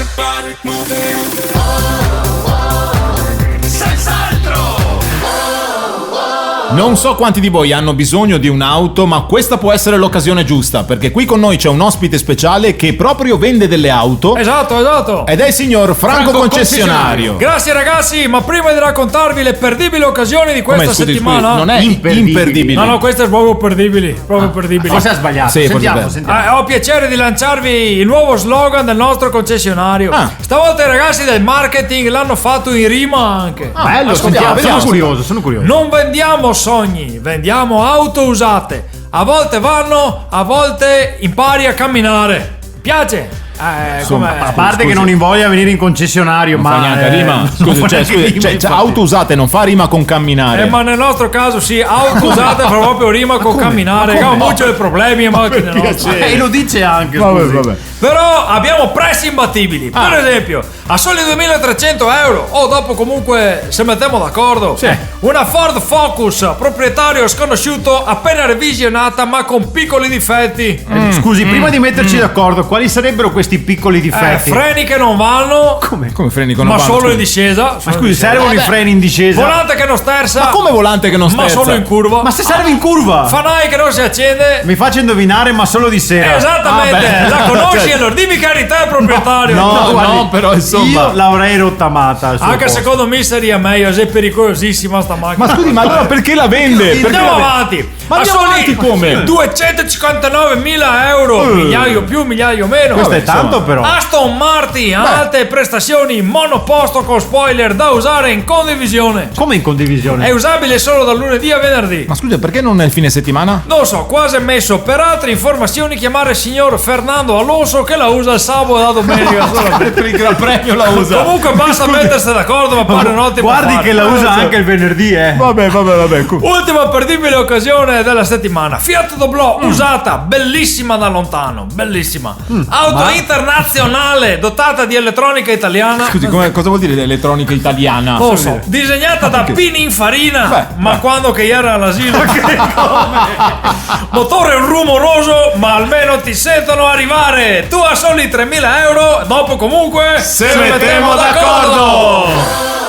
Everybody move it. Senz'altro. Non so quanti di voi hanno bisogno di un'auto, ma questa può essere l'occasione giusta, perché qui con noi c'è un ospite speciale che proprio vende delle auto. Esatto. Ed è il signor Franco Concessionario. Grazie ragazzi, ma prima di raccontarvi le perdibili occasioni di questa Come, scusi, settimana. non è imperdibile. No, queste sono proprio perdibili. Perdibili. Forse ha sbagliato. Sì, sentiamo. Ho piacere di lanciarvi il nuovo slogan del nostro concessionario. Stavolta i ragazzi del marketing l'hanno fatto in rima anche. Bello, ascoltiamo, sono vediamo. curioso. Non vendiamo sogni, vendiamo auto usate. A volte vanno, a volte impari a camminare. Piace? A parte che non invoglia venire in concessionario, Non ma fa neanche rima. Scusi, auto usate non fa rima con camminare. Ma nel nostro caso sì, auto usate fa proprio rima con camminare. Abbiamo molti problemi a macchine nostre. e lo dice anche. Vabbè. Però abbiamo prezzi imbattibili. Per esempio, a soli 2.300 euro, o dopo comunque se mettiamo d'accordo, una Ford Focus proprietario sconosciuto, appena revisionata ma con piccoli difetti. Scusi, prima di metterci d'accordo, quali sarebbero questi piccoli difetti? Freni che non vanno, Come freni con ma vanno, solo scusi? in discesa. Ma scusi, servono i freni in discesa? Volante che non sterza. Ma come volante che non Ma sterza? solo in curva. Ma se serve in curva? Fanai che non si accende. Mi faccia indovinare, ma solo di sera. Esattamente, la conosci e allora dimmi che eri te il proprietario. guardi, però insomma. Io l'avrei rottamata al suo Anche posto. secondo me seria meglio, è pericolosissima sta macchina. Ma scusi, ma allora perché la vende? Perché Andiamo la vende? avanti. Ma andiamo avanti come? 259.000 euro, migliaio più, migliaio meno. Questo è insomma. tanto però. Aston Martin, alte prestazioni, monoposto con spoiler da usare in condivisione. Come in condivisione? È usabile solo dal lunedì a venerdì. Ma scusi, perché non nel fine settimana? Non so, quasi messo. Per altre informazioni chiamare il signor Fernando Alonso che la usa il sabato e la domenica solamente. Per il Gran Premio la usa. Comunque basta mettersi d'accordo, ma pare un ottimo Guardi affare. che la usa anche il venerdì, Vabbè. Ultima perdibile occasione della settimana. Fiat Doblò usata, bellissima da lontano, bellissima. Auto internazionale dotata di elettronica italiana. Scusi, cosa vuol dire elettronica italiana? Non so, disegnata da Pininfarina, ma quando che era all'asilo. Motore rumoroso, ma almeno ti sentono arrivare. Tu a soli 3.000 euro, dopo comunque Se mettiamo d'accordo.